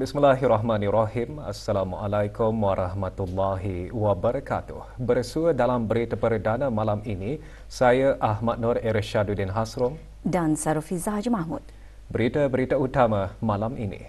Bismillahirrahmanirrahim. Assalamualaikum warahmatullahi wabarakatuh. Bersua dalam berita perdana malam ini, saya Ahmad Nur Irsyaduddin Hasrom dan Sarufiza Haji Mahmud. Berita-berita utama malam ini.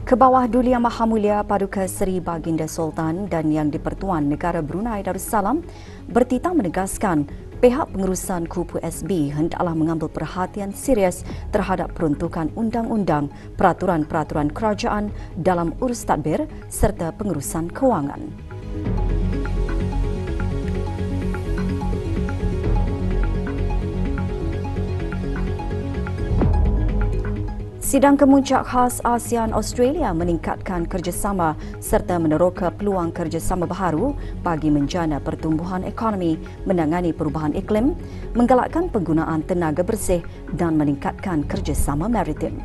Kebawah Duli Yang Maha Mulia Paduka Seri Baginda Sultan dan Yang di-Pertuan Negara Brunei Darussalam bertitah menegaskan pihak pengurusan Kupu SB hendaklah mengambil perhatian serius terhadap peruntukan undang-undang, peraturan-peraturan kerajaan dalam urus tadbir serta pengurusan kewangan. Sidang Kemuncak khas ASEAN Australia meningkatkan kerjasama serta meneroka peluang kerjasama baharu bagi menjana pertumbuhan ekonomi, menangani perubahan iklim, menggalakkan penggunaan tenaga bersih dan meningkatkan kerjasama maritim.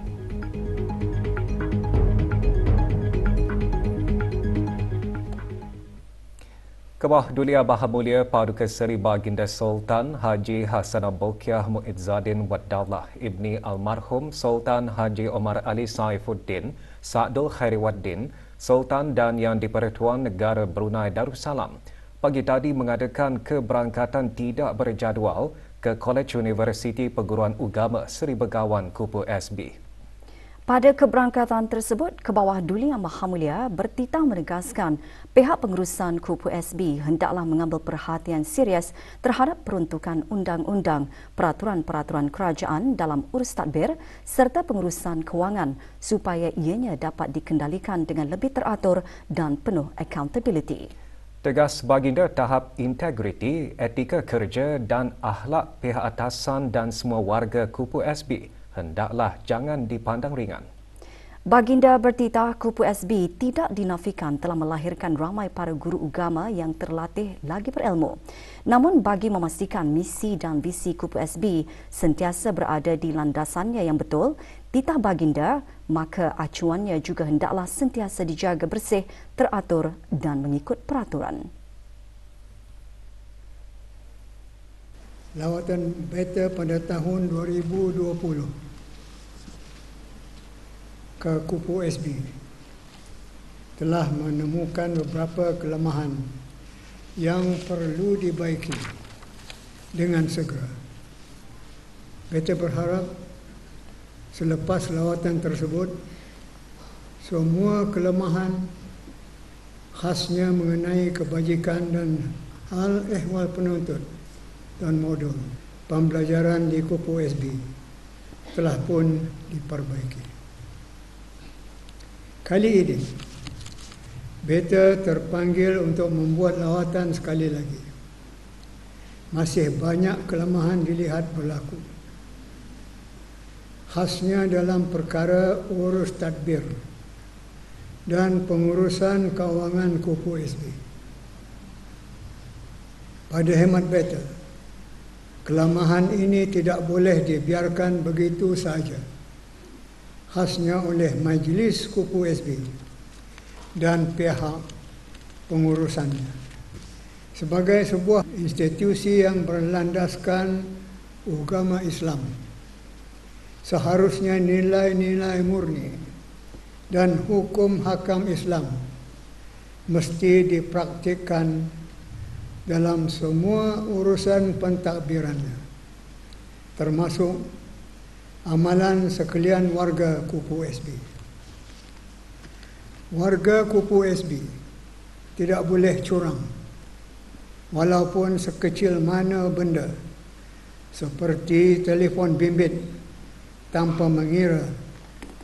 Kebawah Duli Yang Maha Mulia Paduka Seri Baginda Sultan Haji Hassanal Bolkiah Muizzadin Waddaulah Ibni Almarhum Sultan Haji Omar Ali Saifuddin Sa'dul Khairiwaddin Sultan dan Yang di-Pertuan Negara Brunei Darussalam pagi tadi mengadakan keberangkatan tidak berjadual ke Kolej Universiti Perguruan Ugama Seri Begawan Kupu SB. Pada keberangkatan tersebut, Kebawah Duli Yang Maha Mulia bertitah menegaskan pihak pengurusan Kupu SB hendaklah mengambil perhatian serius terhadap peruntukan undang-undang, peraturan-peraturan kerajaan dalam urus tadbir serta pengurusan kewangan supaya ianya dapat dikendalikan dengan lebih teratur dan penuh accountability. Tegas Baginda tahap integriti, etika kerja dan akhlak pihak atasan dan semua warga Kupu SB hendaklah jangan dipandang ringan. Baginda bertitah Kupu SB tidak dinafikan telah melahirkan ramai para guru agama yang terlatih lagi berilmu. Namun bagi memastikan misi dan visi Kupu SB sentiasa berada di landasannya yang betul, titah Baginda, maka acuannya juga hendaklah sentiasa dijaga bersih, teratur dan mengikut peraturan. Lawatan beta pada tahun 2020 ke Kupu SB telah menemukan beberapa kelemahan yang perlu dibaiki dengan segera. Beta berharap selepas lawatan tersebut, semua kelemahan khasnya mengenai kebajikan dan hal ehwal penuntut dan modul pembelajaran di Kupu SB telah pun diperbaiki. Kali ini, beta terpanggil untuk membuat lawatan sekali lagi. Masih banyak kelemahan dilihat berlaku. Khasnya dalam perkara urus tadbir dan pengurusan kewangan Kupu SB. Pada hemat beta, kelemahan ini tidak boleh dibiarkan begitu sahaja. Khasnya oleh Majlis Kupu SB dan pihak pengurusannya. Sebagai sebuah institusi yang berlandaskan agama Islam, seharusnya nilai-nilai murni dan hukum hakam Islam mesti dipraktikkan dalam semua urusan pentadbirannya, termasuk amalan sekalian warga Kupu SB. Warga Kupu SB tidak boleh curang, walaupun sekecil mana benda, seperti telefon bimbit, tanpa mengira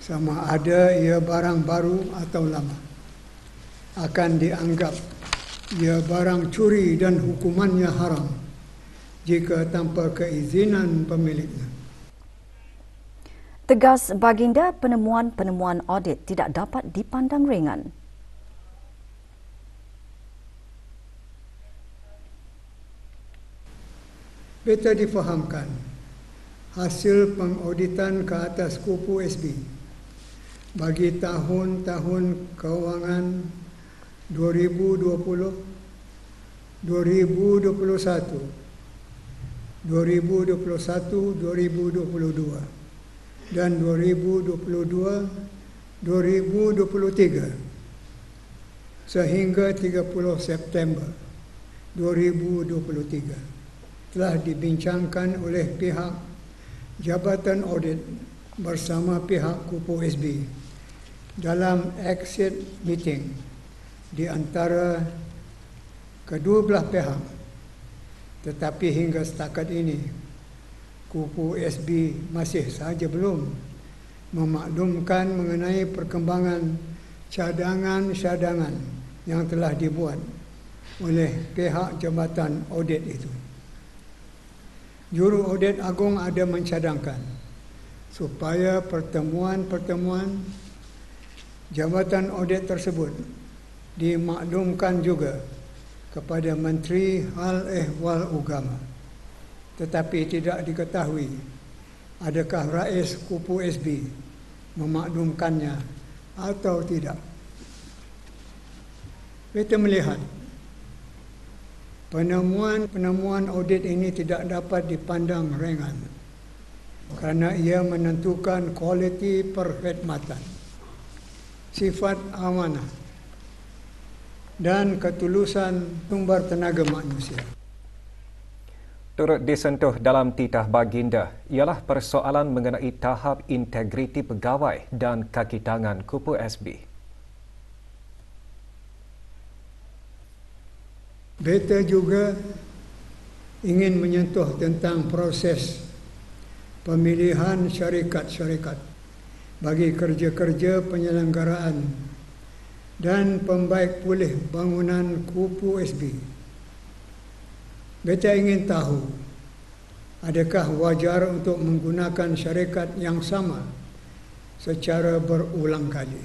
sama ada ia barang baru atau lama, akan dianggap ia barang curi dan hukumannya haram jika tanpa keizinan pemiliknya. Tegas Baginda, penemuan-penemuan audit tidak dapat dipandang ringan. Beta difahamkan hasil pengauditan ke atas Kupu SB bagi tahun-tahun kewangan 2020, 2021, 2022 dan 2022-2023 sehingga 30 September 2023 telah dibincangkan oleh pihak Jabatan Audit bersama pihak Kupu SB dalam exit meeting di antara kedua belah pihak, tetapi hingga setakat ini Kupu SB masih sahaja belum memaklumkan mengenai perkembangan cadangan-cadangan yang telah dibuat oleh pihak Jabatan Audit itu. Juru Audit Agung ada mencadangkan supaya pertemuan-pertemuan Jabatan Audit tersebut dimaklumkan juga kepada Menteri Hal Ehwal Agama. Tetapi tidak diketahui adakah Rais Kupu SB memaklumkannya atau tidak. Kita melihat penemuan audit ini tidak dapat dipandang ringan kerana ia menentukan kualiti perkhidmatan, sifat amanah dan ketulusan sumber tenaga manusia. Turut disentuh dalam titah baginda ialah persoalan mengenai tahap integriti pegawai dan kaki tangan Kupu SB. Beta juga ingin menyentuh tentang proses pemilihan syarikat-syarikat bagi kerja-kerja penyelenggaraan dan pembaik pulih bangunan Kupu SB. Beta ingin tahu, adakah wajar untuk menggunakan syarikat yang sama secara berulang kali,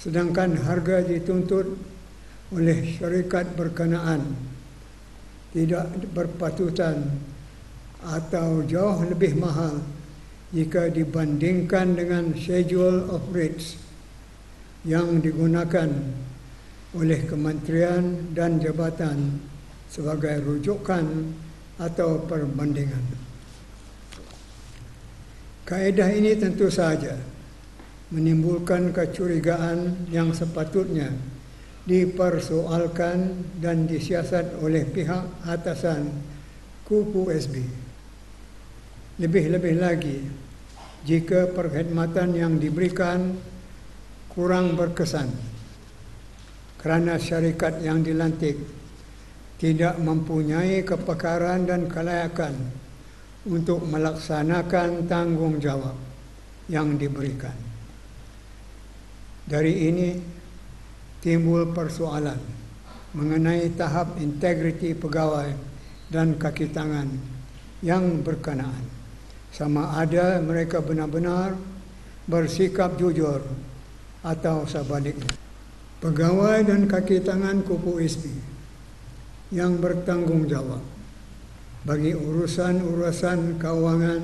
sedangkan harga dituntut oleh syarikat berkenaan tidak berpatutan atau jauh lebih mahal jika dibandingkan dengan schedule of rates yang digunakan oleh kementerian dan jabatan sebagai rujukan atau perbandingan. Kaedah ini tentu saja menimbulkan kecurigaan yang sepatutnya dipersoalkan dan disiasat oleh pihak atasan Kupu SB. Lebih-lebih lagi jika perkhidmatan yang diberikan kurang berkesan kerana syarikat yang dilantik tidak mempunyai kepakaran dan kelayakan untuk melaksanakan tanggungjawab yang diberikan. Dari ini timbul persoalan mengenai tahap integriti pegawai dan kaki tangan yang berkenaan, sama ada mereka benar-benar bersikap jujur atau sebaliknya. Pegawai dan kaki tangan Kupu SB yang bertanggungjawab bagi urusan-urusan keuangan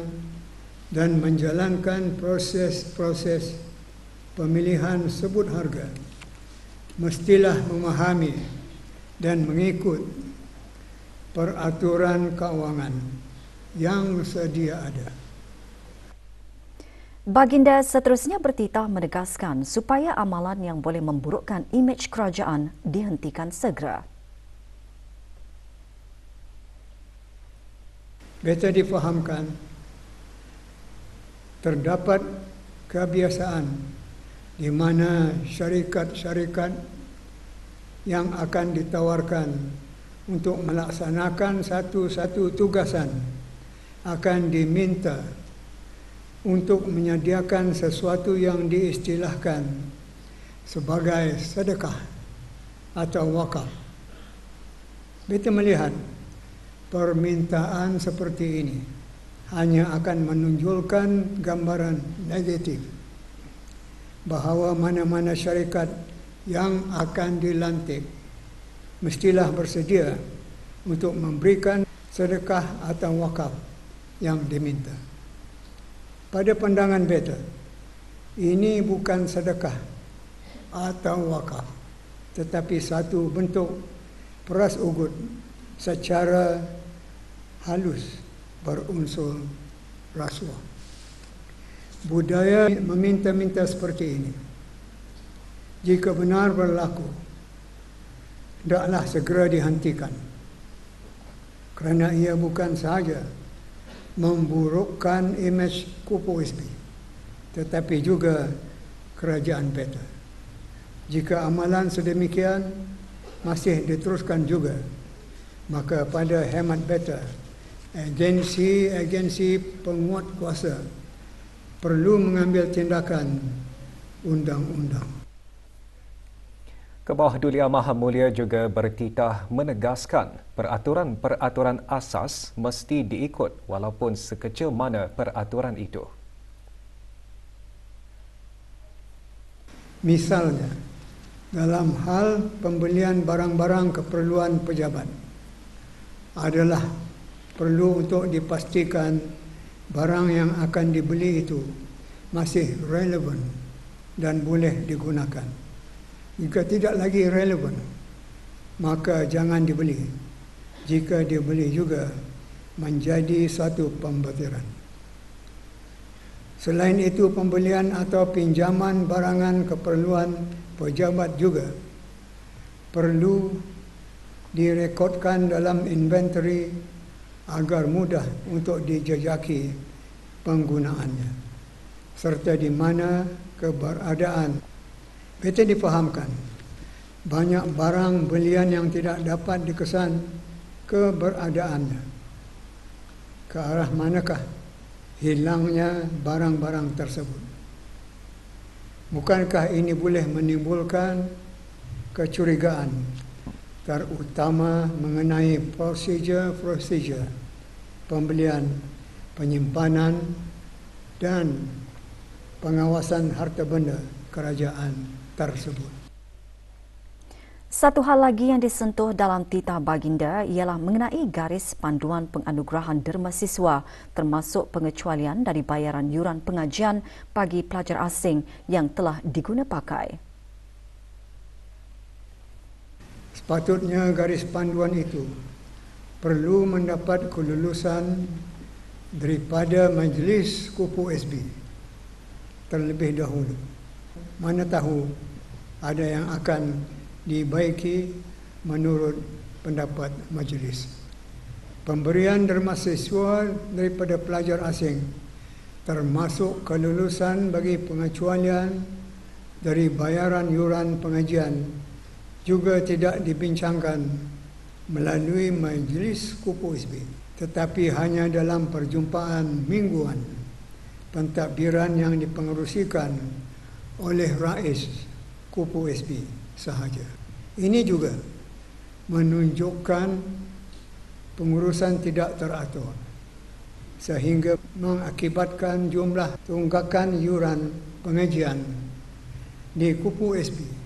dan menjalankan proses-proses pemilihan sebut harga mestilah memahami dan mengikut peraturan keuangan yang sedia ada. Baginda seterusnya bertitah menegaskan supaya amalan yang boleh memburukkan imej kerajaan dihentikan segera. Beta difahamkan terdapat kebiasaan di mana syarikat-syarikat yang akan ditawarkan untuk melaksanakan satu-satu tugasan akan diminta untuk menyediakan sesuatu yang diistilahkan sebagai sedekah atau wakaf. Beta melihat permintaan seperti ini hanya akan menunjukkan gambaran negatif bahawa mana-mana syarikat yang akan dilantik mestilah bersedia untuk memberikan sedekah atau wakaf yang diminta. Pada pandangan beta, ini bukan sedekah atau wakaf, tetapi satu bentuk peras ugut secara halus berunsur rasuah. Budaya meminta-minta seperti ini, jika benar berlaku, hendaklah segera dihentikan. Kerana ia bukan sahaja memburukkan imej Kupu SB, tetapi juga kerajaan Beta. Jika amalan sedemikian masih diteruskan juga, maka pada hemat Beta, agensi-agensi penguat kuasa perlu mengambil tindakan undang-undang. Kebawah Dulia Maha Mulia juga bertitah menegaskan peraturan-peraturan asas mesti diikut walaupun sekecil mana peraturan itu. Misalnya, dalam hal pembelian barang-barang keperluan pejabat, adalah perlu untuk dipastikan barang yang akan dibeli itu masih relevan dan boleh digunakan. Jika tidak lagi relevan, maka jangan dibeli. Jika dibeli juga menjadi satu pembatiran. Selain itu, pembelian atau pinjaman barangan keperluan pejabat juga perlu direkodkan dalam inventory agar mudah untuk dijejaki penggunaannya, serta di mana keberadaan. Beta difahamkan, banyak barang belian yang tidak dapat dikesan keberadaannya. Ke arah manakah hilangnya barang-barang tersebut? Bukankah ini boleh menimbulkan kecurigaan, terutama mengenai prosedur pembelian, penyimpanan dan pengawasan harta benda kerajaan tersebut. Satu hal lagi yang disentuh dalam titah baginda ialah mengenai garis panduan penganugerahan derma siswa, termasuk pengecualian dari bayaran yuran pengajian bagi pelajar asing yang telah diguna pakai. Sepatutnya garis panduan itu perlu mendapat kelulusan daripada Majlis Kupu SB terlebih dahulu. Mana tahu ada yang akan dibaiki menurut pendapat majlis. Pemberian derma siswa daripada pelajar asing termasuk kelulusan bagi pengecualian dari bayaran yuran pengajian juga tidak dibincangkan melalui Majlis Kupu SB, tetapi hanya dalam perjumpaan mingguan pentadbiran yang dipengerusikan oleh Rais Kupu SB sahaja. Ini juga menunjukkan pengurusan tidak teratur sehingga mengakibatkan jumlah tunggakan yuran pengajian di Kupu SB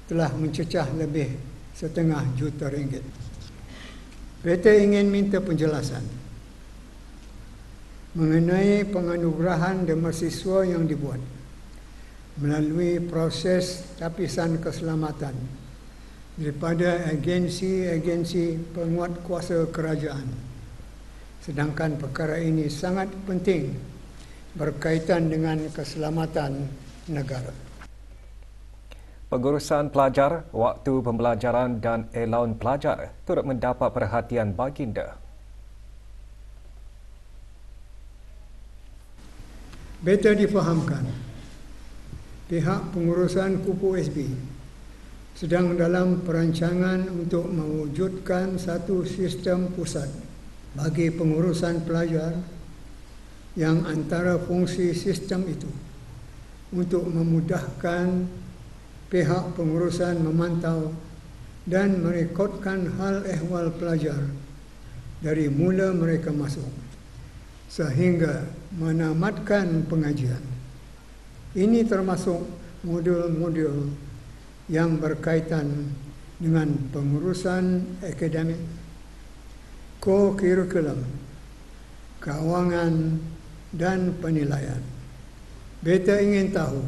telah mencecah lebih RM1,5 juta. Beta ingin minta penjelasan mengenai penganugerahan derma siswa yang dibuat melalui proses tapisan keselamatan daripada agensi-agensi penguat kuasa kerajaan. Sedangkan perkara ini sangat penting berkaitan dengan keselamatan negara. Pengurusan pelajar, waktu pembelajaran dan elaun pelajar turut mendapat perhatian baginda. Beta difahamkan pihak pengurusan Kupu SB sedang dalam perancangan untuk mewujudkan satu sistem pusat bagi pengurusan pelajar yang antara fungsi sistem itu untuk memudahkan pihak pengurusan memantau dan merekodkan hal ehwal pelajar dari mula mereka masuk sehingga menamatkan pengajian. Ini termasuk modul-modul yang berkaitan dengan pengurusan akademik, co-curriculum, kewangan dan penilaian. Beta ingin tahu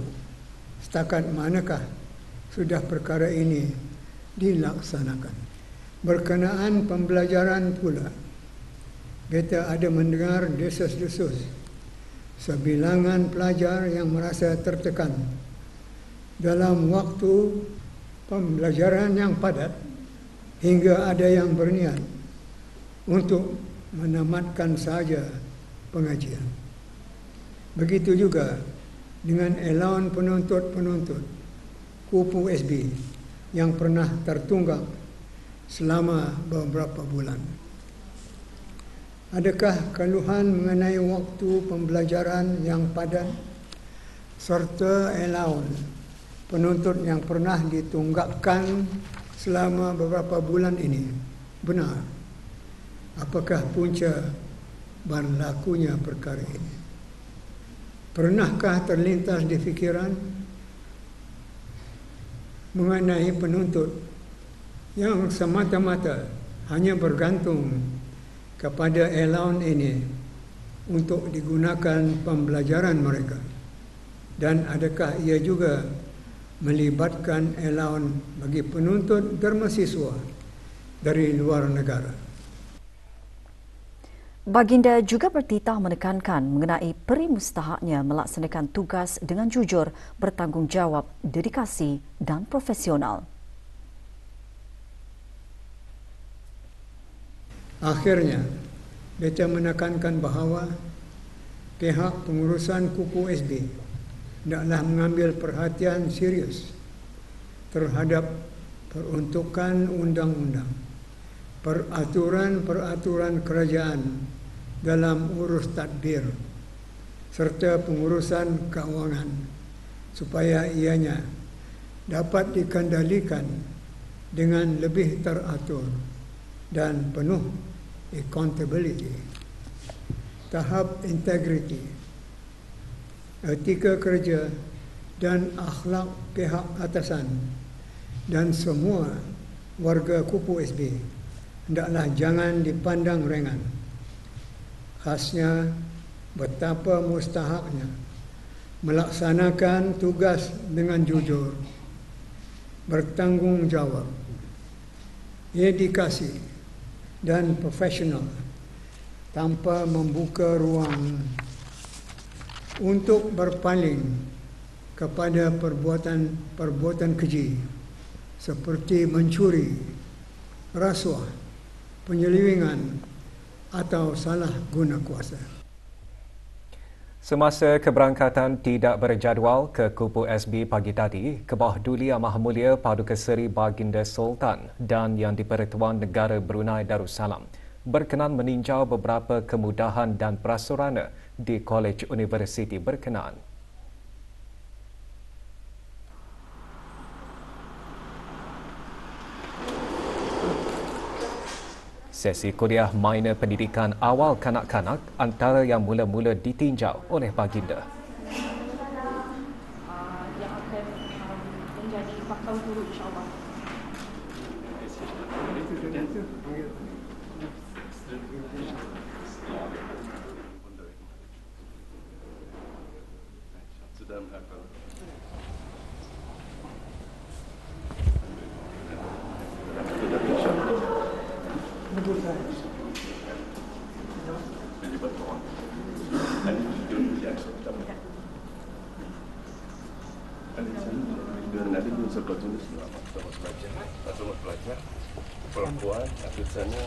setakat manakah sudah perkara ini dilaksanakan. Berkenaan pembelajaran pula, beta ada mendengar desas-desus sebilangan pelajar yang merasa tertekan dalam waktu pembelajaran yang padat hingga ada yang berniat untuk menamatkan saja pengajian. Begitu juga dengan elaun penuntut-penuntut Kupu SB yang pernah tertunggak selama beberapa bulan. Adakah keluhan mengenai waktu pembelajaran yang padat serta elaun penuntut yang pernah ditunggakkan selama beberapa bulan ini benar? Apakah punca berlakunya perkara ini? Pernahkah terlintas di fikiran mengenai penuntut yang semata-mata hanya bergantung kepada elaun ini untuk digunakan pembelajaran mereka? Dan adakah ia juga melibatkan elaun bagi penuntut dermasiswa dari luar negara? Baginda juga bertitah menekankan mengenai peri mustahaknya melaksanakan tugas dengan jujur, bertanggungjawab, dedikasi dan profesional. Akhirnya, beta menekankan bahawa pihak pengurusan Kupu SB hendaklah mengambil perhatian serius terhadap peruntukan undang-undang, peraturan-peraturan kerajaan dalam urus tadbir serta pengurusan kewangan supaya ianya dapat dikendalikan dengan lebih teratur dan penuh accountability. Tahap integriti, etika kerja dan akhlak pihak atasan dan semua warga Kupu SB hendaklah jangan dipandang ringan. Khasnya betapa mustahaknya melaksanakan tugas dengan jujur, bertanggungjawab, dedikasi dan profesional tanpa membuka ruang untuk berpaling kepada perbuatan keji seperti mencuri, rasuah, penyelewengan atau salah guna kuasa. Semasa keberangkatan tidak berjadual ke Kupu SB pagi tadi, Kebawah Duli Yang Maha Mulia Paduka Seri Baginda Sultan dan Yang di-Pertuan Negara Brunei Darussalam berkenan meninjau beberapa kemudahan dan prasarana di Kolej Universiti berkenaan. Sesi kuliah minor pendidikan awal kanak-kanak antara yang mula-mula ditinjau oleh Baginda. Yang akan menjadi bakal guru insyaAllah. Perempuan, akhirnya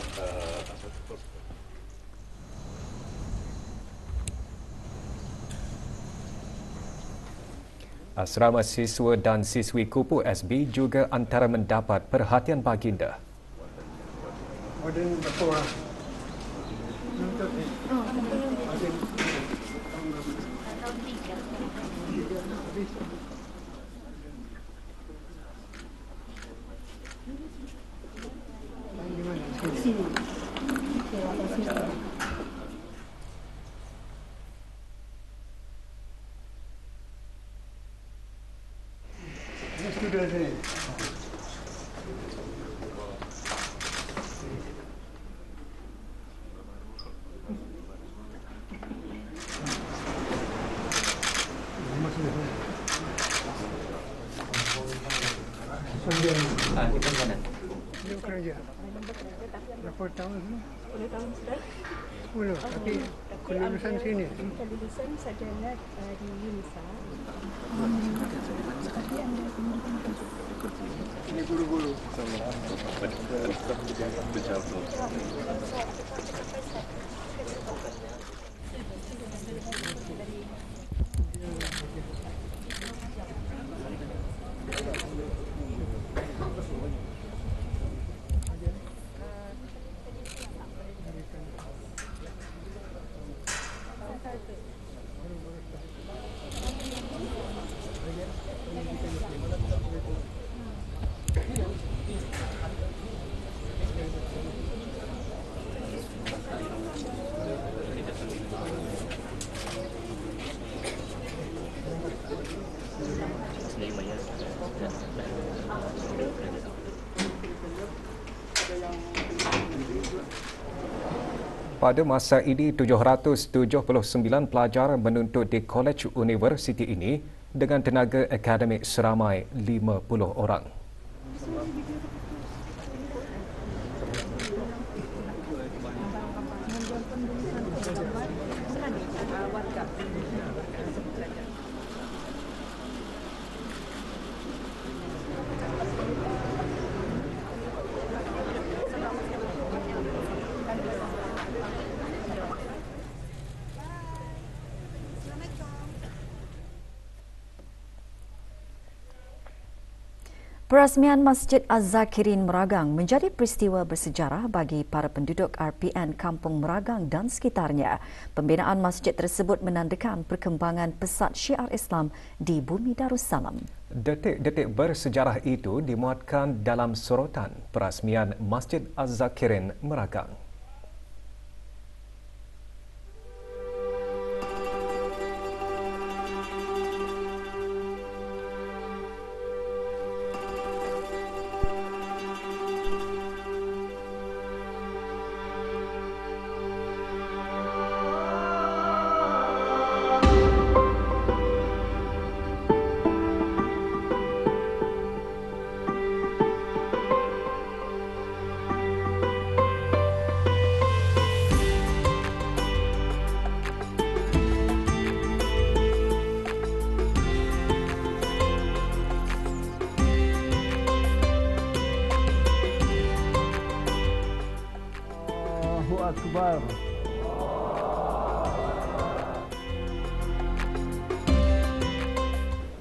Asrama siswa dan siswi Kupu SB juga antara mendapat perhatian Baginda. Sudah sini. Kita mana? Dia kerja. Berapa tahun? 10 tahun sudah. 10, tapi kelulusan sini. Kelulusan sarjana di UNISA. Ini guru-guru. Pada masa ini, 779 pelajar menuntut di Kolej Universiti ini dengan tenaga akademik seramai 50 orang. Perasmian Masjid Az-Zakirin Meragang menjadi peristiwa bersejarah bagi para penduduk RPN Kampung Meragang dan sekitarnya. Pembinaan masjid tersebut menandakan perkembangan pesat syiar Islam di Bumi Darussalam. Detik-detik bersejarah itu dimuatkan dalam sorotan perasmian Masjid Az-Zakirin Meragang. Akbar.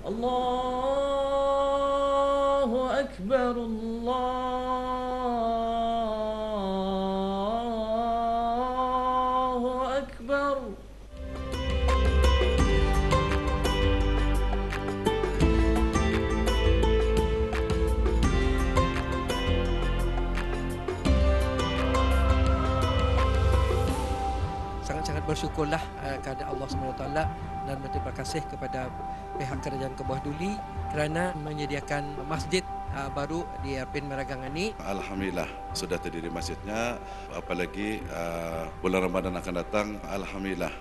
Allahu Akbar, Allahu Akbar. Sangat-sangat bersyukurlah kepada Allah SWT dan berterima kasih kepada pihak Kerajaan Kebawah Duli kerana menyediakan masjid baru di RPN Meragang ini. Alhamdulillah sudah terdiri masjidnya, apalagi bulan Ramadan akan datang. Alhamdulillah.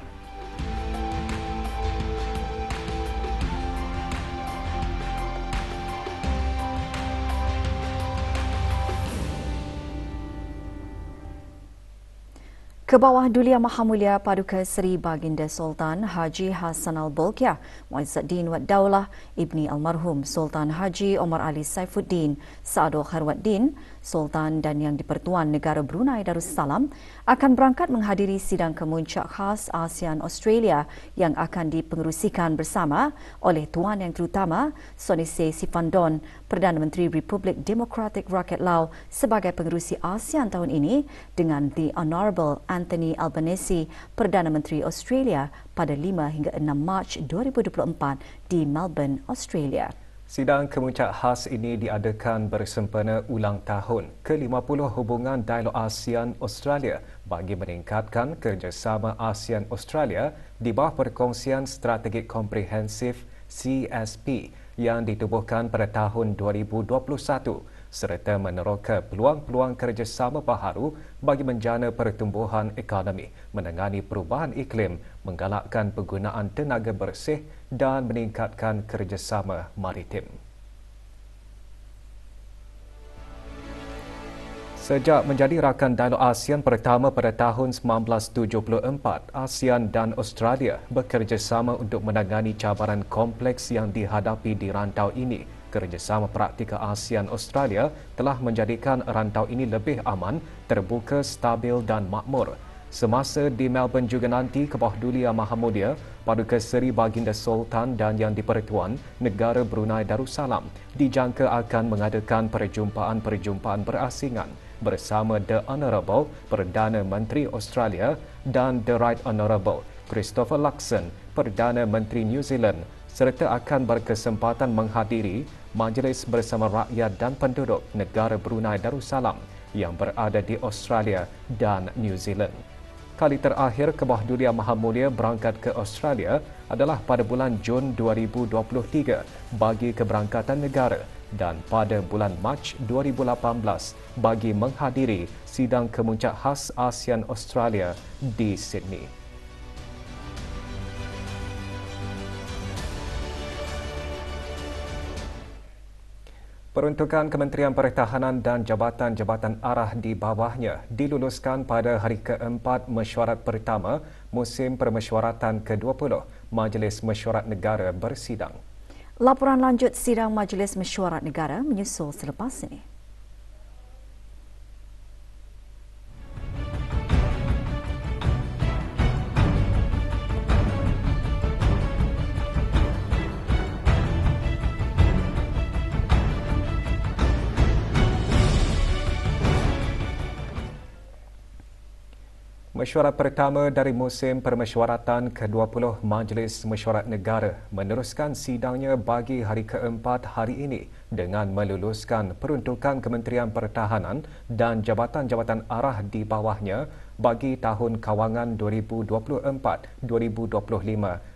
Kebawah Dulia Mahamulia Paduka Seri Baginda Sultan Haji Hassanal Bolkiah Muizzuddin Wad Daulah Ibni Almarhum Sultan Haji Omar Ali Saifuddin Sa'adul Khairwaddin Sultan dan Yang di-Pertuan Negara Brunei Darussalam akan berangkat menghadiri sidang kemuncak khas ASEAN Australia yang akan dipengerusikan bersama oleh Tuan Yang Terutama Sonise Sifandon, Perdana Menteri Republik Demokratik Rakyat Lao sebagai pengerusi ASEAN tahun ini dengan The Honourable Anthony Albanese, Perdana Menteri Australia pada 5 hingga 6 Mac 2024 di Melbourne, Australia. Sidang kemuncak khas ini diadakan bersempena ulang tahun ke-50 hubungan dialog ASEAN Australia bagi meningkatkan kerjasama ASEAN Australia di bawah perkongsian strategik komprehensif CSP yang ditubuhkan pada tahun 2021 serta meneroka peluang-peluang kerjasama baharu bagi menjana pertumbuhan ekonomi, menangani perubahan iklim, menggalakkan penggunaan tenaga bersih dan meningkatkan kerjasama maritim. Sejak menjadi rakan dialog ASEAN pertama pada tahun 1974, ASEAN dan Australia bekerjasama untuk menangani cabaran kompleks yang dihadapi di rantau ini. Kerjasama praktikal ASEAN-Australia telah menjadikan rantau ini lebih aman, terbuka, stabil dan makmur. Semasa di Melbourne juga nanti, Kebawah Duli Yang Maha Mulia, Paduka Seri Baginda Sultan dan Yang di-Pertuan Negara Brunei Darussalam dijangka akan mengadakan perjumpaan-perjumpaan berasingan bersama The Honourable Perdana Menteri Australia dan The Right Honourable Christopher Luxon, Perdana Menteri New Zealand, serta akan berkesempatan menghadiri Majlis Bersama Rakyat dan Penduduk Negara Brunei Darussalam yang berada di Australia dan New Zealand. Kali terakhir Kebawah Duli Yang Maha Mulia berangkat ke Australia adalah pada bulan Jun 2023 bagi keberangkatan negara dan pada bulan Mac 2018 bagi menghadiri sidang kemuncak khas ASEAN Australia di Sydney. Peruntukan Kementerian Pertahanan dan jabatan-jabatan arah di bawahnya diluluskan pada hari keempat mesyuarat pertama musim permesyuaratan ke-20 Majlis Mesyuarat Negara bersidang. Laporan lanjut sidang Majlis Mesyuarat Negara menyusul selepas ini. Mesyuarat pertama dari musim permesyuaratan ke-20 Majlis Mesyuarat Negara meneruskan sidangnya bagi hari keempat hari ini dengan meluluskan peruntukan Kementerian Pertahanan dan jabatan-jabatan arah di bawahnya bagi tahun kawangan 2024-2025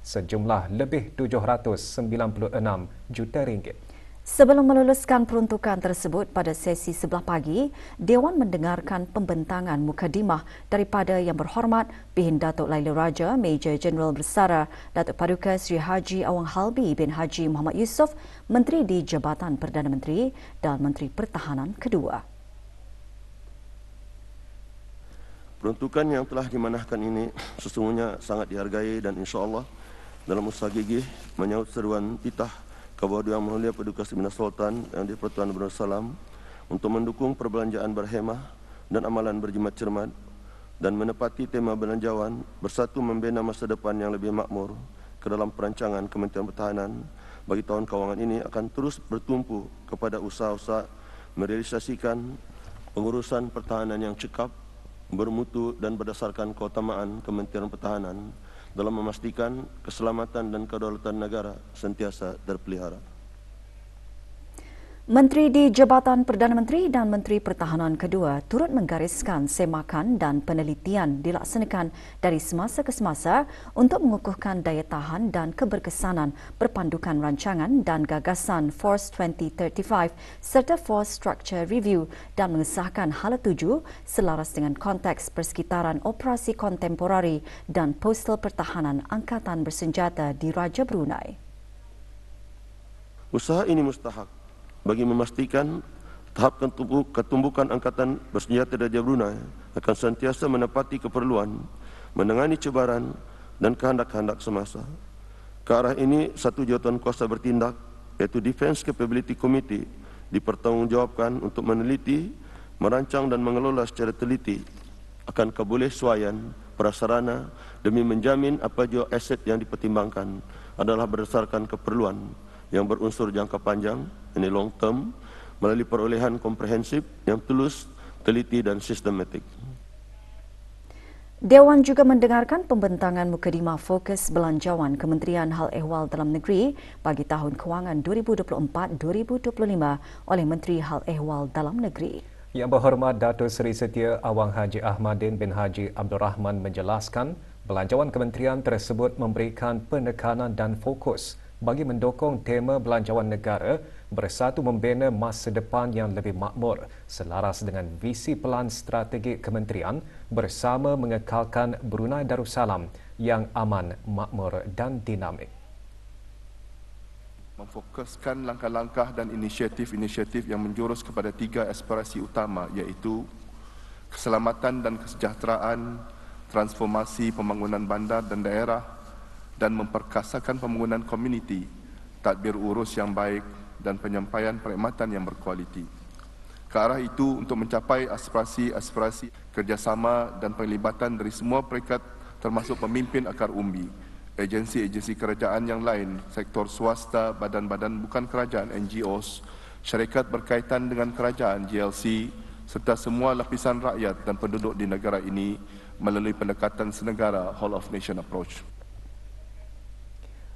sejumlah lebih 796 juta ringgit. Sebelum meluluskan peruntukan tersebut pada sesi sebelah pagi, Dewan mendengarkan pembentangan mukadimah daripada Yang Berhormat Bihin Datuk Laili Raja, Major Jeneral Bersara Datuk Paduka Sri Haji Awang Halbi bin Haji Muhammad Yusof, Menteri di Jabatan Perdana Menteri dan Menteri Pertahanan kedua. Peruntukan yang telah dimanahkan ini sesungguhnya sangat dihargai dan insya-Allah dalam usaha gigih menyahut seruan titah Kebawah Duli Yang Maha Mulia Paduka Seri Baginda Sultan Yang di-Pertuan Negara Darussalam untuk mendukung perbelanjaan berhemah dan amalan berjimat cermat dan menepati tema belanjawan bersatu membina masa depan yang lebih makmur ke dalam perancangan Kementerian Pertahanan bagi tahun kawangan ini akan terus bertumpu kepada usaha-usaha merealisasikan pengurusan pertahanan yang cekap, bermutu dan berdasarkan keutamaan Kementerian Pertahanan dalam memastikan keselamatan dan kedaulatan negara sentiasa terpelihara. Menteri di Jabatan Perdana Menteri dan Menteri Pertahanan kedua turut menggariskan semakan dan penelitian dilaksanakan dari semasa ke semasa untuk mengukuhkan daya tahan dan keberkesanan berpandukan rancangan dan gagasan Force 2035 serta Force Structure Review dan mengesahkan hala tuju selaras dengan konteks persekitaran operasi kontemporari dan postal pertahanan Angkatan Bersenjata di Raja Brunei. Usaha ini mustahak bagi memastikan tahap ketumbukan Angkatan Bersenjata Raja Brunei akan sentiasa menepati keperluan, menangani cabaran dan kehendak-kehendak semasa. Ke arah ini, satu jawatan kuasa bertindak, iaitu Defence Capability Committee, dipertanggungjawabkan untuk meneliti, merancang dan mengelola secara teliti akan kebolehsuaian prasarana demi menjamin apa jua aset yang dipertimbangkan adalah berdasarkan keperluan yang berunsur jangka panjang, ini long term, melalui perolehan komprehensif yang tulus, teliti dan sistematik. Dewan juga mendengarkan pembentangan mukadimah fokus belanjawan Kementerian Hal Ehwal Dalam Negeri bagi tahun kewangan 2024-2025 oleh Menteri Hal Ehwal Dalam Negeri. Yang Berhormat Datuk Seri Setia Awang Haji Ahmadin bin Haji Abdul Rahman menjelaskan, belanjawan kementerian tersebut memberikan penekanan dan fokus bagi mendukung tema belanjawan negara bersatu membina masa depan yang lebih makmur selaras dengan visi pelan strategi kementerian bersama mengekalkan Brunei Darussalam yang aman, makmur dan dinamik. Memfokuskan langkah-langkah dan inisiatif-inisiatif yang menjurus kepada 3 aspirasi utama iaitu keselamatan dan kesejahteraan, transformasi pembangunan bandar dan daerah, dan memperkasakan pembangunan komuniti, tadbir urus yang baik, dan penyampaian perkhidmatan yang berkualiti. Ke arah itu, untuk mencapai aspirasi-aspirasi kerjasama dan penglibatan dari semua peringkat termasuk pemimpin akar umbi, agensi-agensi kerajaan yang lain, sektor swasta, badan-badan bukan kerajaan, NGOs, syarikat berkaitan dengan kerajaan, GLC, serta semua lapisan rakyat dan penduduk di negara ini melalui pendekatan senegara Whole of Nation Approach.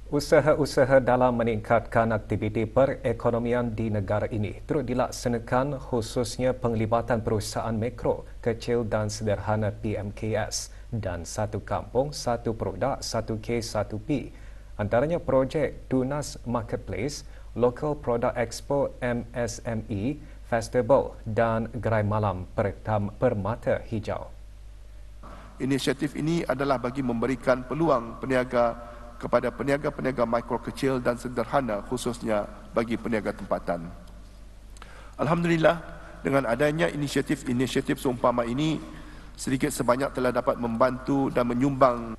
Usaha-usaha dalam meningkatkan aktiviti perekonomian di negara ini turut dilaksanakan, khususnya penglibatan perusahaan mikro, kecil dan sederhana PMKS dan Satu Kampung, Satu Produk, 1K, 1P. Antaranya projek Tunas Marketplace, Local Product Expo MSME, Festival dan Gerai Malam Permata Hijau. Inisiatif ini adalah bagi memberikan peluang peniaga kepada peniaga-peniaga mikro kecil dan sederhana, khususnya bagi peniaga tempatan. Alhamdulillah, dengan adanya inisiatif seumpama ini, sedikit sebanyak telah dapat membantu dan menyumbang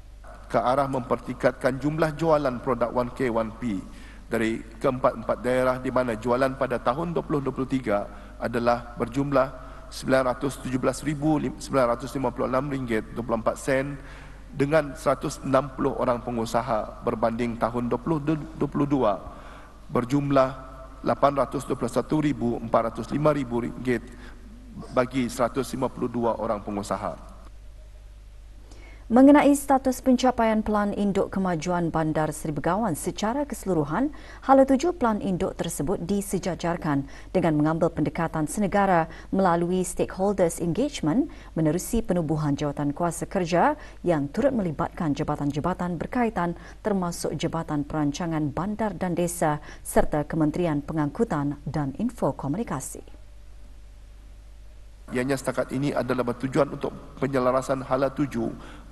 ke arah mempertingkatkan jumlah jualan produk 1K 1P dari keempat-empat daerah, di mana jualan pada tahun 2023 adalah berjumlah RM917,956.24 dengan 160 orang pengusaha, berbanding tahun 2022 berjumlah RM821,405 bagi 152 orang pengusaha. Mengenai status pencapaian Pelan Induk Kemajuan Bandar Seri Begawan secara keseluruhan, hala 7 Pelan Induk tersebut disejajarkan dengan mengambil pendekatan senegara melalui stakeholders engagement menerusi penubuhan jawatan kuasa kerja yang turut melibatkan jabatan-jabatan berkaitan termasuk Jabatan Perancangan Bandar dan Desa serta Kementerian Pengangkutan dan Infokomunikasi. Ianya setakat ini adalah bertujuan untuk penyelarasan hala 7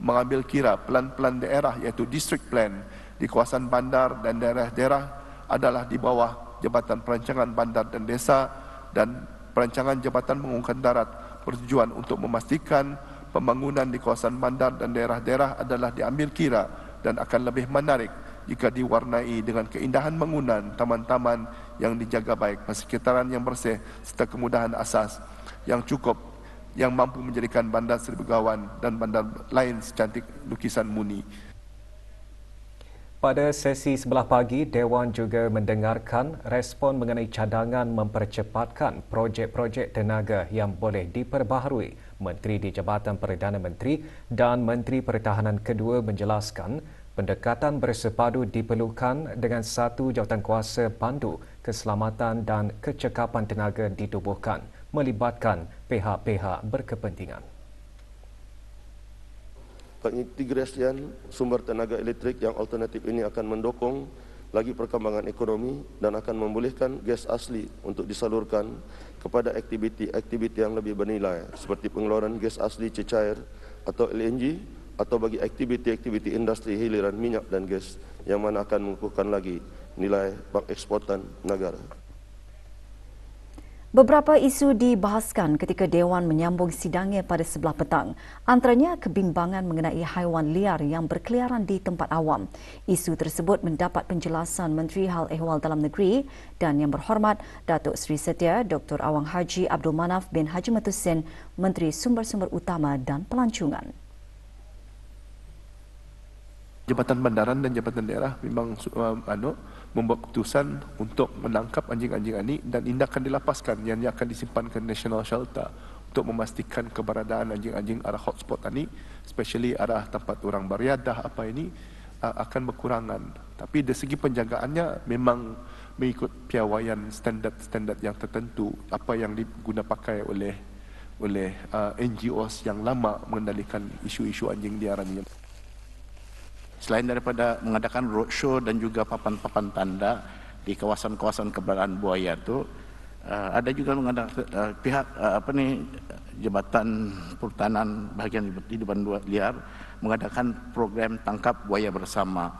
mengambil kira pelan-pelan daerah iaitu district plan di kawasan bandar dan daerah-daerah adalah di bawah Jabatan Perancangan Bandar dan Desa, dan Perancangan Jabatan Pengangkutan Darat bertujuan untuk memastikan pembangunan di kawasan bandar dan daerah-daerah adalah diambil kira dan akan lebih menarik jika diwarnai dengan keindahan bangunan, taman-taman yang dijaga baik, persekitaran yang bersih serta kemudahan asas yang cukup yang mampu menjadikan bandar Seri Begawan dan bandar lain secantik lukisan Muni. Pada sesi sebelah pagi, Dewan juga mendengarkan respon mengenai cadangan mempercepatkan projek-projek tenaga yang boleh diperbaharui. Menteri di Jabatan Perdana Menteri dan Menteri Pertahanan kedua menjelaskan pendekatan bersepadu diperlukan dengan satu jawatankuasa pandu keselamatan dan kecekapan tenaga ditubuhkan, melibatkan pihak-pihak berkepentingan. Pengintegrasian sumber tenaga elektrik yang alternatif ini akan mendukung lagi perkembangan ekonomi dan akan membolehkan gas asli untuk disalurkan kepada aktiviti-aktiviti yang lebih bernilai seperti pengeluaran gas asli cecair atau LNG, atau bagi aktiviti-aktiviti industri hiliran minyak dan gas yang mana akan mengukuhkan lagi nilai pengeksportan negara. Beberapa isu dibahaskan ketika Dewan menyambung sidangnya pada sebelah petang. Antaranya kebimbangan mengenai haiwan liar yang berkeliaran di tempat awam. Isu tersebut mendapat penjelasan Menteri Hal Ehwal Dalam Negeri dan Yang Berhormat Datuk Seri Setia Dr. Awang Haji Abdul Manaf bin Haji Matusin, Menteri Sumber-Sumber Utama dan Pelancongan. Jabatan Bandaran dan Jabatan Daerah memang membuat keputusan untuk menangkap anjing-anjing ini dan ini akan dilepaskan, yang akan disimpan ke National Shelter untuk memastikan keberadaan anjing-anjing arah hotspot ini, especially arah tempat orang beriadah akan berkurangan. Tapi dari segi penjagaannya memang mengikut piawaian standard yang tertentu, apa yang diguna pakai oleh NGOs yang lama mengendalikan isu-isu anjing liaran ini. Selain daripada mengadakan roadshow dan juga papan-papan tanda di kawasan-kawasan keberadaan buaya itu, ada juga mengadakan pihak Jabatan Perhutanan Bahagian Hidupan Liar mengadakan program tangkap buaya bersama.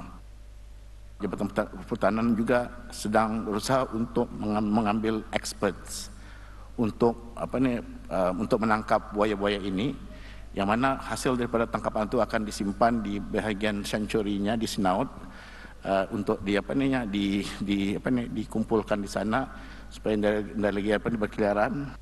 Jabatan Perhutanan juga sedang berusaha untuk mengambil experts untuk untuk menangkap buaya-buaya ini, yang mana hasil daripada tangkapan itu akan disimpan di bahagian sanctuary-nya di snout untuk dikumpulkan di sana supaya tidak lagi berkeliaran.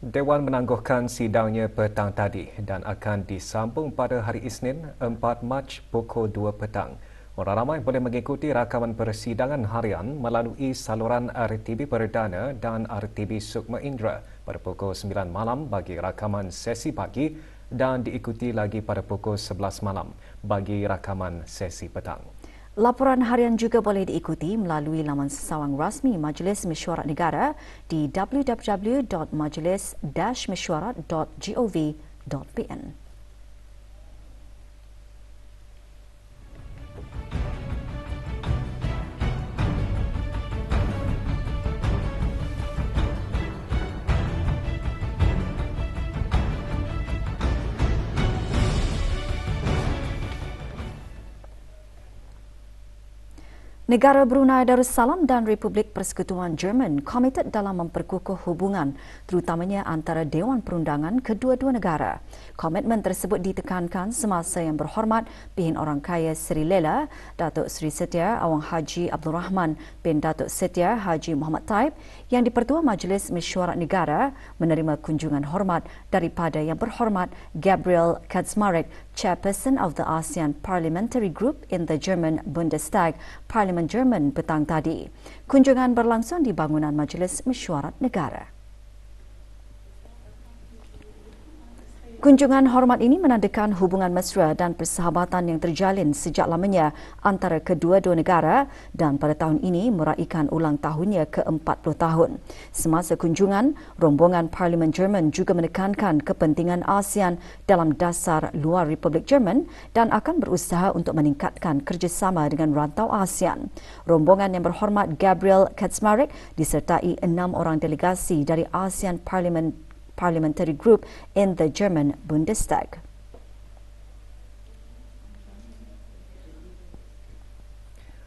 Dewan menangguhkan sidangnya petang tadi dan akan disambung pada hari Isnin 4 Mac pukul 2 petang. Orang ramai boleh mengikuti rakaman persidangan harian melalui saluran RTB Perdana dan RTB Sukma Indra pada pukul 9 malam bagi rakaman sesi pagi dan diikuti lagi pada pukul 11 malam bagi rakaman sesi petang. Laporan harian juga boleh diikuti melalui laman sesawang rasmi Majlis Mesyuarat Negara di www.majlis-mesyuarat.gov.pn. Negara Brunei Darussalam dan Republik Persekutuan Jerman komited dalam memperkukuh hubungan terutamanya antara Dewan Perundangan kedua-dua negara. Komitmen tersebut ditekankan semasa Yang Berhormat Pihin Orang Kaya Seri Lela, Datuk Seri Setia Awang Haji Abdul Rahman bin Datuk Setia Haji Muhammad Taib yang di-Pertua Majlis Mesyuarat Negara menerima kunjungan hormat daripada Yang Berhormat Gabriel Kaczmarek, Chairperson of the ASEAN Parliamentary Group in the German Bundestag, Parlimen Jerman petang tadi. Kunjungan berlangsung di bangunan Majlis Mesyuarat Negara. Kunjungan hormat ini menandakan hubungan mesra dan persahabatan yang terjalin sejak lamanya antara kedua-dua negara dan pada tahun ini meraikan ulang tahunnya ke-40 tahun. Semasa kunjungan, rombongan Parlimen Jerman juga menekankan kepentingan ASEAN dalam dasar luar Republik Jerman dan akan berusaha untuk meningkatkan kerjasama dengan rantau ASEAN. Rombongan Yang Berhormat Gabriel Kaczmarek disertai 6 orang delegasi dari ASEAN Parliamentary Group in the German Bundestag.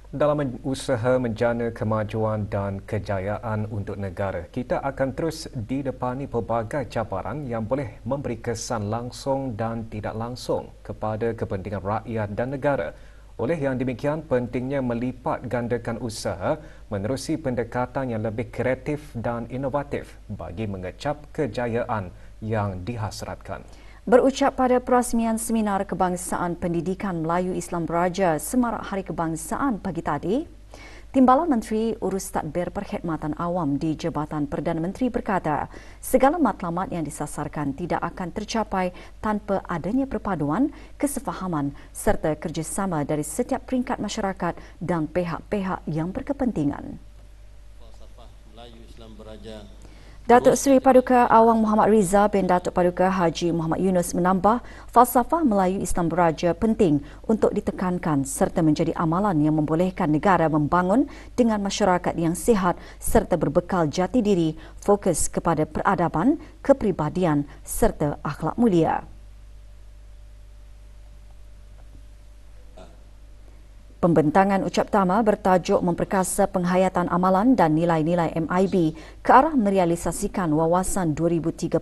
Dalam usaha menjana kemajuan dan kejayaan untuk negara, kita akan terus didepani pelbagai cabaran yang boleh memberi kesan langsung dan tidak langsung kepada kepentingan rakyat dan negara. Oleh yang demikian, pentingnya melipat gandakan usaha menerusi pendekatan yang lebih kreatif dan inovatif bagi mengecap kejayaan yang dihasratkan. Berucap pada perasmian Seminar Kebangsaan Pendidikan Melayu Islam Beraja Semarak Hari Kebangsaan pagi tadi, Timbalan Menteri Urus Tadbir Perkhidmatan Awam di Jabatan Perdana Menteri berkata, segala matlamat yang disasarkan tidak akan tercapai tanpa adanya perpaduan, kesefahaman serta kerjasama dari setiap peringkat masyarakat dan pihak-pihak yang berkepentingan. Falsafah Melayu Islam Beraja Datuk Seri Paduka Awang Muhammad Riza bin Datuk Paduka Haji Muhammad Yunus menambah, falsafah Melayu Islam Beraja penting untuk ditekankan serta menjadi amalan yang membolehkan negara membangun dengan masyarakat yang sihat serta berbekal jati diri, fokus kepada peradaban, kepribadian serta akhlak mulia. Pembentangan ucap tama bertajuk memperkasa penghayatan amalan dan nilai-nilai MIB ke arah merealisasikan wawasan 2035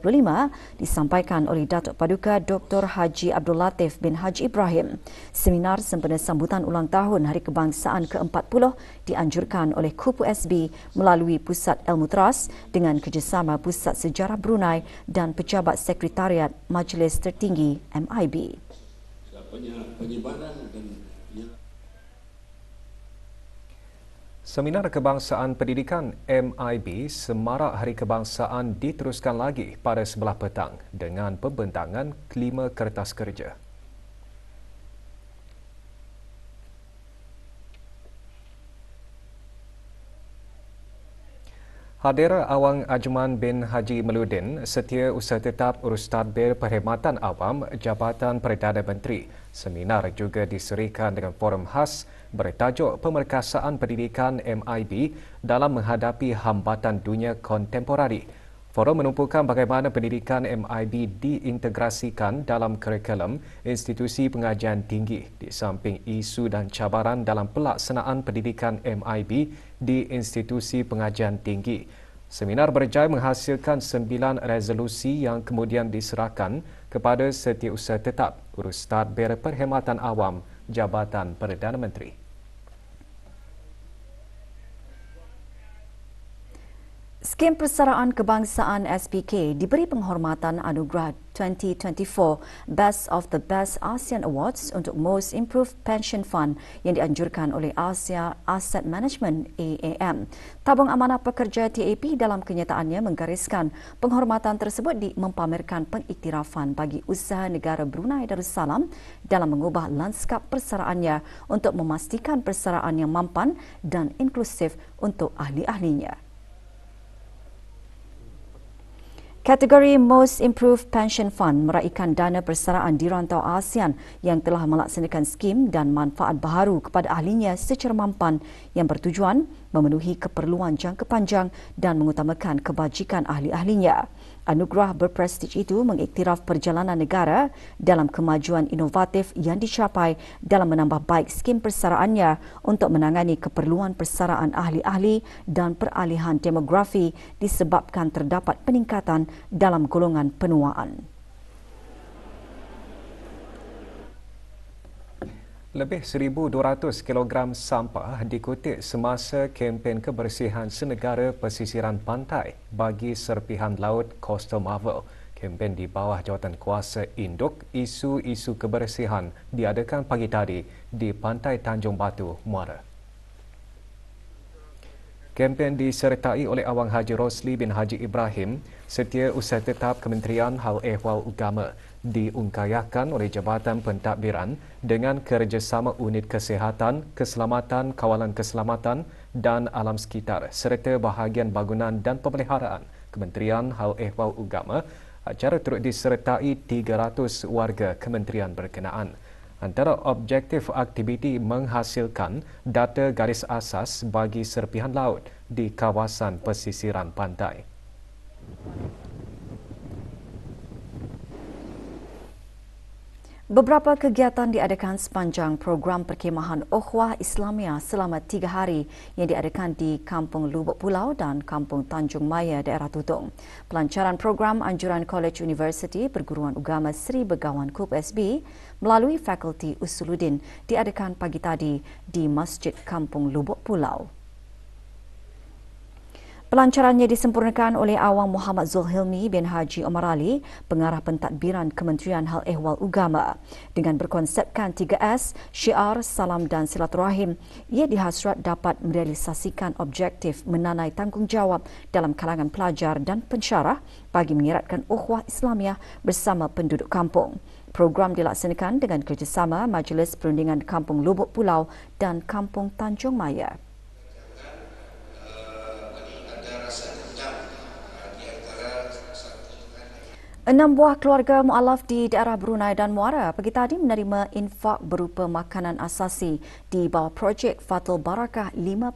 disampaikan oleh Datuk Paduka Dr. Haji Abdul Latif bin Haji Ibrahim. Seminar sempena sambutan ulang tahun Hari Kebangsaan ke-40 dianjurkan oleh KUPU SB melalui Pusat Ilmu Teras dengan kerjasama Pusat Sejarah Brunei dan Pejabat Sekretariat Majlis Tertinggi MIB. Penyebaran dan Seminar Kebangsaan Pendidikan MIB Semarak Hari Kebangsaan diteruskan lagi pada sebelah petang dengan pembentangan 5 kertas kerja. Hadir Awang Ajman bin Haji Meludin, Setiausaha Tetap Urus Tadbir Perkhidmatan Awam Jabatan Perdana Menteri. Seminar juga diserikan dengan forum khas bertajuk Pemerkasaan Pendidikan MIB dalam menghadapi hambatan dunia kontemporari. Forum menumpukan bagaimana pendidikan MIB diintegrasikan dalam kurikulum institusi pengajian tinggi di samping isu dan cabaran dalam pelaksanaan pendidikan MIB di institusi pengajian tinggi. Seminar berjaya menghasilkan 9 resolusi yang kemudian diserahkan kepada Setiausaha Tetap Urus Tadbir Perkhidmatan Awam Jabatan Perdana Menteri. Skim Persaraan Kebangsaan SPK diberi penghormatan anugerah 2024 Best of the Best ASEAN Awards untuk Most Improved Pension Fund yang dianjurkan oleh Asia Asset Management AAM. Tabung Amanah Pekerja TAP dalam kenyataannya menggariskan penghormatan tersebut mempamerkan pengiktirafan bagi usaha negara Brunei Darussalam dalam mengubah lanskap persaraannya untuk memastikan persaraan yang mampan dan inklusif untuk ahli-ahlinya. Kategori Most Improved Pension Fund meraihkan dana persaraan di rantau ASEAN yang telah melaksanakan skim dan manfaat baharu kepada ahlinya secara mampan yang bertujuan memenuhi keperluan jangka panjang dan mengutamakan kebajikan ahli-ahlinya. Anugerah berprestij itu mengiktiraf perjalanan negara dalam kemajuan inovatif yang dicapai dalam menambah baik skim persaraannya untuk menangani keperluan persaraan ahli-ahli dan peralihan demografi disebabkan terdapat peningkatan dalam golongan penuaan. Lebih 1,200 kilogram sampah dikutip semasa kempen kebersihan senegara pesisiran pantai bagi serpihan laut Coastal Marvel. Kempen di bawah jawatan kuasa induk isu-isu kebersihan diadakan pagi tadi di Pantai Tanjung Batu, Muara. Kempen disertai oleh Awang Haji Rosli bin Haji Ibrahim, Setiausaha Tetap Kementerian Hal Ehwal Agama, diungkayakan oleh Jabatan Pentadbiran dengan kerjasama Unit Kesihatan, Keselamatan, Kawalan Keselamatan dan Alam Sekitar serta bahagian bangunan dan pemeliharaan Kementerian Hal Ehwal Agama. Acara turut disertai 300 warga kementerian berkenaan. Antara objektif aktiviti menghasilkan data garis asas bagi serpihan laut di kawasan pesisiran pantai. Beberapa kegiatan diadakan sepanjang program perkhemahan Ukhuwah Islamiah selama 3 hari yang diadakan di Kampung Lubuk Pulau dan Kampung Tanjung Maya, daerah Tutong. Pelancaran program anjuran College Universiti Perguruan Agama Seri Begawan KUP SB melalui Fakulti Usuluddin diadakan pagi tadi di Masjid Kampung Lubuk Pulau. Pelancarannya disempurnakan oleh Awang Muhammad Zulhilmi bin Haji Omar Ali, Pengarah Pentadbiran Kementerian Hal Ehwal Agama. Dengan berkonsepkan 3S, syiar, salam dan silaturahim, ia dihasrat dapat merealisasikan objektif menanai tanggungjawab dalam kalangan pelajar dan pensyarah bagi mengeratkan ukhuwah Islamiah bersama penduduk kampung. Program dilaksanakan dengan kerjasama Majlis Perundingan Kampung Lubuk Pulau dan Kampung Tanjung Maya. 6 buah keluarga mualaf di daerah Brunei dan Muara pagi tadi menerima infak berupa makanan asasi di bawah projek Fatul Barakah 5.0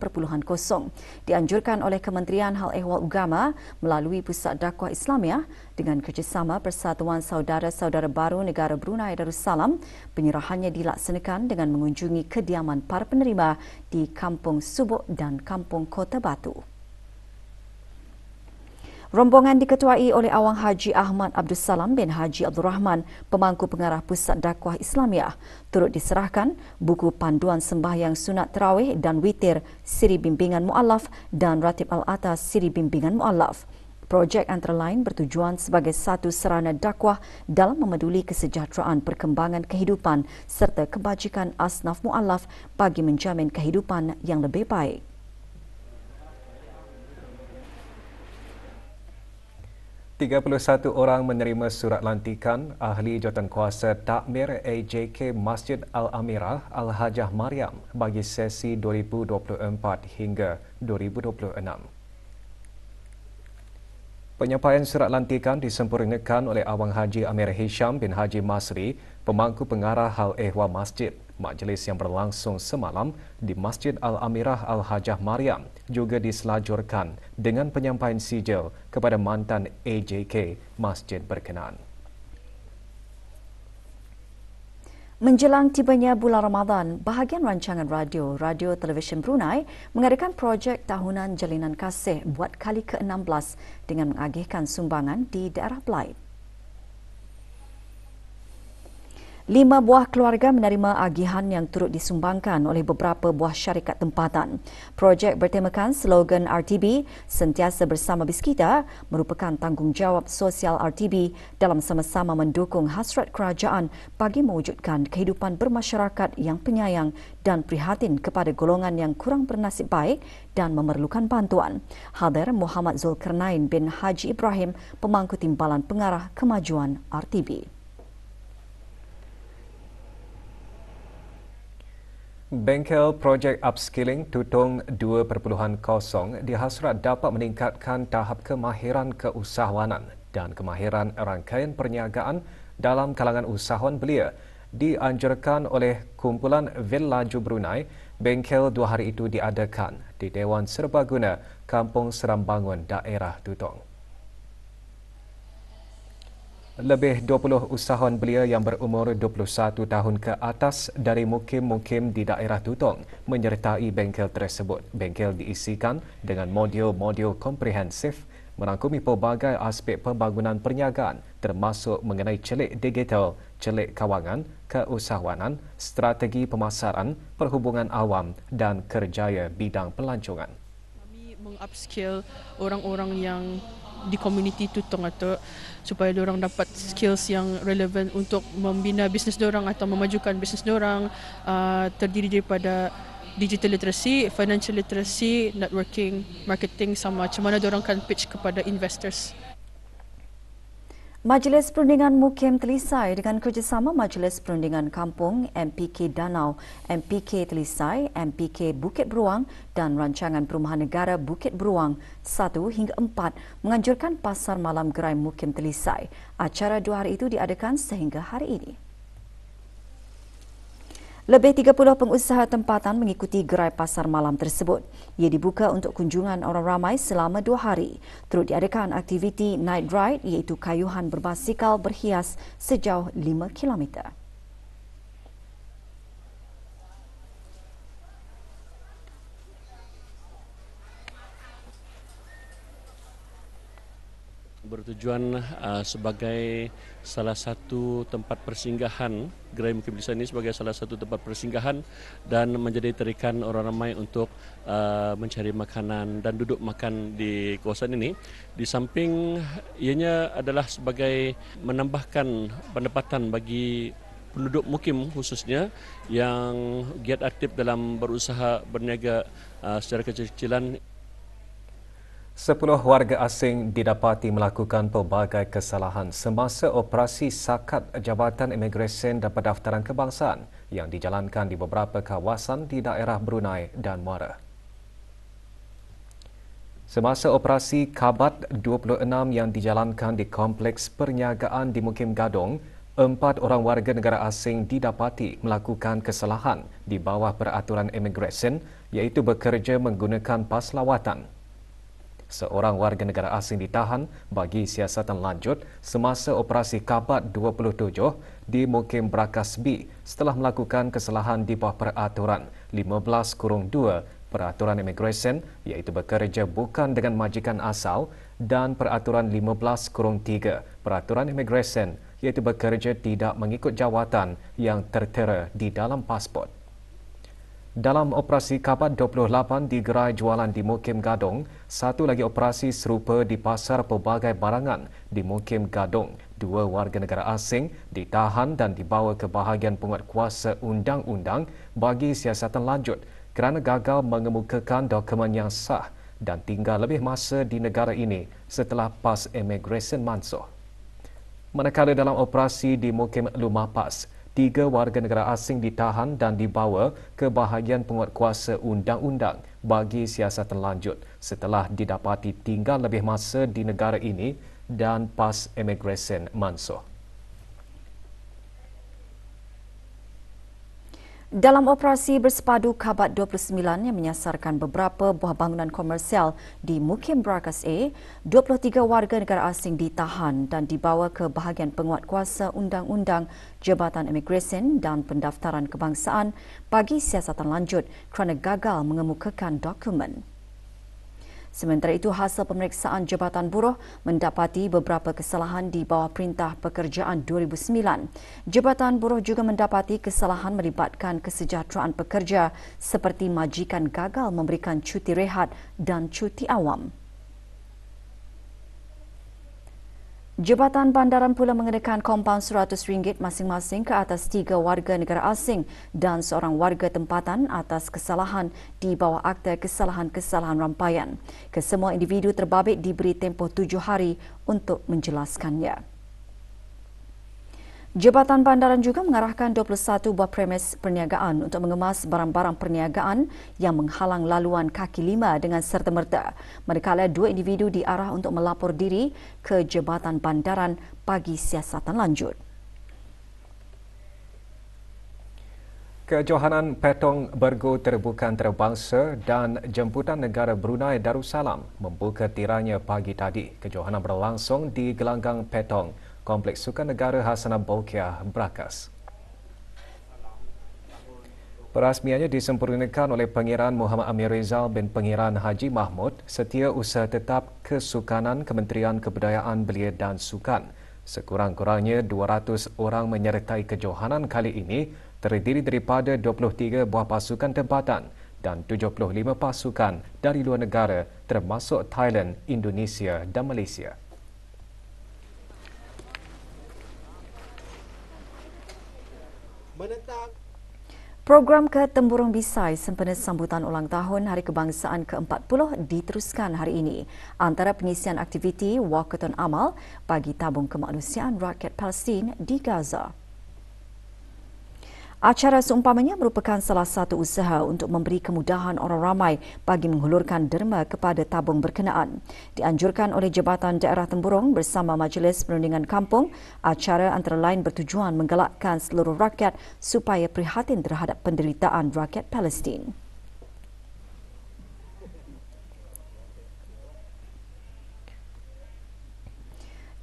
dianjurkan oleh Kementerian Hal Ehwal Agama melalui Pusat Dakwah Islamiah dengan kerjasama Persatuan Saudara-Saudara Baru Negara Brunei Darussalam. Penyerahannya dilaksanakan dengan mengunjungi kediaman para penerima di Kampung Subuk dan Kampung Kota Batu. Rombongan diketuai oleh Awang Haji Ahmad Abdul Salam bin Haji Abdul Rahman, Pemangku Pengarah Pusat Dakwah Islamiah. Turut diserahkan buku panduan sembahyang sunat tarawih dan witir Siri Bimbingan Mu'allaf dan Ratib Al-Atas Siri Bimbingan Mu'allaf. Projek antara lain bertujuan sebagai satu sarana dakwah dalam memeduli kesejahteraan perkembangan kehidupan serta kebajikan asnaf mu'allaf bagi menjamin kehidupan yang lebih baik. 31 orang menerima surat lantikan Ahli Jawatankuasa Takmir AJK Masjid Al-Amirah Al-Hajah Mariam bagi sesi 2024 hingga 2026. Penyampaian surat lantikan disempurnakan oleh Awang Haji Amir Hisham bin Haji Masri, Pemangku Pengarah Hal Ehwal Masjid. Majlis yang berlangsung semalam di Masjid Al-Amirah Al-Hajah Mariam juga diselajurkan dengan penyampaian sijil kepada mantan AJK masjid berkenaan. Menjelang tibanya bulan Ramadan, bahagian rancangan Radio Televisyen Brunei mengadakan projek tahunan jalinan kasih buat kali ke-16 dengan mengagihkan sumbangan di daerah Belait. 5 buah keluarga menerima agihan yang turut disumbangkan oleh beberapa buah syarikat tempatan. Projek bertemakan slogan RTB, Sentiasa Bersama Biskita, merupakan tanggungjawab sosial RTB dalam sama-sama mendukung hasrat kerajaan bagi mewujudkan kehidupan bermasyarakat yang penyayang dan prihatin kepada golongan yang kurang bernasib baik dan memerlukan bantuan. Hadir Muhammad Zulkarnain bin Haji Ibrahim, pemangku timbalan pengarah kemajuan RTB. Bengkel projek upskilling Tutong 2.0 dihasrat dapat meningkatkan tahap kemahiran keusahawanan dan kemahiran rangkaian perniagaan dalam kalangan usahawan belia. Dianjurkan oleh kumpulan Villaju Brunei, bengkel 2 hari itu diadakan di Dewan Serbaguna, Kampung Serambangun, daerah Tutong. Lebih 20 usahawan belia yang berumur 21 tahun ke atas dari mukim-mukim di daerah Tutong menyertai bengkel tersebut. Bengkel diisikan dengan modul-modul komprehensif merangkumi pelbagai aspek pembangunan perniagaan termasuk mengenai celik digital, celik kawangan, keusahawanan, strategi pemasaran, perhubungan awam dan kerjaya bidang pelancongan. Kami mengupskill orang-orang yang di komuniti Tutong atau supaya diorang dapat skills yang relevan untuk membina bisnes diorang atau memajukan bisnes diorang, terdiri daripada digital literacy, financial literacy, networking, marketing sama macam mana diorang kan pitch kepada investors. Majlis Perundingan Mukim Telisai dengan kerjasama Majlis Perundingan Kampung, MPK Danau, MPK Telisai, MPK Bukit Beruang dan Rancangan Perumahan Negara Bukit Beruang 1 hingga 4 menganjurkan Pasar Malam Gerai Mukim Telisai. Acara 2 hari itu diadakan sehingga hari ini. Lebih 30 pengusaha tempatan mengikuti gerai pasar malam tersebut. Ia dibuka untuk kunjungan orang ramai selama 2 hari. Turut diadakan aktiviti night ride iaitu kayuhan berbasikal berhias sejauh 5 kilometer. Bertujuan sebagai salah satu tempat persinggahan, Gerai Mukim Telisai ini sebagai salah satu tempat persinggahan dan menjadi terikan orang ramai untuk mencari makanan dan duduk makan di kawasan ini. Di samping ianya adalah sebagai menambahkan pendapatan bagi penduduk mukim khususnya yang giat aktif dalam berusaha berniaga secara kecil-kecilan. 10 warga asing didapati melakukan pelbagai kesalahan semasa operasi sakat Jabatan Imigresen dan Pendaftaran Kebangsaan yang dijalankan di beberapa kawasan di daerah Brunei dan Muara. Semasa operasi Kabat 26 yang dijalankan di Kompleks Perniagaan di Mukim Gadong, 4 orang warga negara asing didapati melakukan kesalahan di bawah peraturan imigresen iaitu bekerja menggunakan pas lawatan. Seorang warga negara asing ditahan bagi siasatan lanjut semasa operasi Kabat 27 di Mukim Brakas B setelah melakukan kesalahan di bawah peraturan 15-2 peraturan imigresen iaitu bekerja bukan dengan majikan asal dan peraturan 15-3 peraturan imigresen iaitu bekerja tidak mengikut jawatan yang tertera di dalam pasport. Dalam operasi Kabat 28 di gerai jualan di Mukim Gadong, satu lagi operasi serupa di pasar pelbagai barangan di Mukim Gadong. 2 warga negara asing ditahan dan dibawa ke bahagian penguatkuasa undang-undang bagi siasatan lanjut kerana gagal mengemukakan dokumen yang sah dan tinggal lebih masa di negara ini setelah pas imigresen mansuh. Manakala dalam operasi di Mukim Lumapas, 3 warga negara asing ditahan dan dibawa ke bahagian penguatkuasa undang-undang bagi siasatan lanjut setelah didapati tinggal lebih masa di negara ini dan pas imigresen mansuh. Dalam operasi bersepadu Kabat 29 yang menyasarkan beberapa buah bangunan komersial di Mukim Brakas A, 23 warga negara asing ditahan dan dibawa ke bahagian penguatkuasa undang-undang Jabatan Imigresen dan Pendaftaran Kebangsaan bagi siasatan lanjut kerana gagal mengemukakan dokumen. Sementara itu, hasil pemeriksaan Jabatan Buruh mendapati beberapa kesalahan di bawah Perintah Pekerjaan 2009. Jabatan Buruh juga mendapati kesalahan melibatkan kesejahteraan pekerja seperti majikan gagal memberikan cuti rehat dan cuti awam. Jabatan Bandaran pula mengenakan kompaun RM100 masing-masing ke atas 3 warga negara asing dan seorang warga tempatan atas kesalahan di bawah Akta Kesalahan-Kesalahan Rampaian. Kesemua individu terbabit diberi tempoh 7 hari untuk menjelaskannya. Jabatan Bandaran juga mengarahkan 21 buah premis perniagaan untuk mengemas barang-barang perniagaan yang menghalang laluan kaki lima dengan serta-merta. Manakala 2 individu diarah untuk melapor diri ke Jabatan Bandaran bagi siasatan lanjut. Kejohanan Petong Bergu Terbuka Antarabangsa dan Jemputan Negara Brunei Darussalam membuka tiranya pagi tadi. Kejohanan berlangsung di Gelanggang Petong, Kompleks Sukan Negara Hassanah Bolkiah, Brakas. Perasmiannya disempurnakan oleh Pengiran Muhammad Amir Rizal bin Pengiran Haji Mahmud, Setiausaha Tetap Kesukanan Kementerian Kebudayaan Belia dan Sukan. Sekurang-kurangnya 200 orang menyertai kejohanan kali ini, terdiri daripada 23 buah pasukan tempatan dan 75 pasukan dari luar negara termasuk Thailand, Indonesia dan Malaysia. Program Ketempurung Bisai sempena sambutan ulang tahun Hari Kebangsaan ke-40 diteruskan hari ini. Antara pengisian aktiviti Wakaton Amal bagi tabung kemanusiaan rakyat Palestin di Gaza. Acara seumpamanya merupakan salah satu usaha untuk memberi kemudahan orang ramai bagi menghulurkan derma kepada tabung berkenaan. Dianjurkan oleh Jabatan Daerah Tempurung bersama Majlis Perundingan Kampung, acara antara lain bertujuan menggalakkan seluruh rakyat supaya prihatin terhadap penderitaan rakyat Palestin.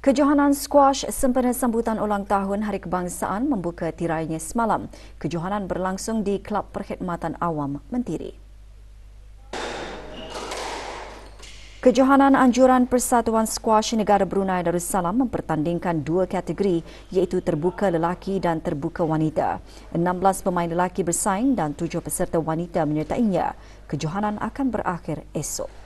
Kejohanan skuash sempena sambutan ulang tahun Hari Kebangsaan membuka tirainya semalam. Kejohanan berlangsung di Kelab Perkhidmatan Awam Mentiri. Kejohanan anjuran Persatuan Skuash Negara Brunei Darussalam mempertandingkan 2 kategori iaitu terbuka lelaki dan terbuka wanita. 16 pemain lelaki bersaing dan 7 peserta wanita menyertainya. Kejohanan akan berakhir esok.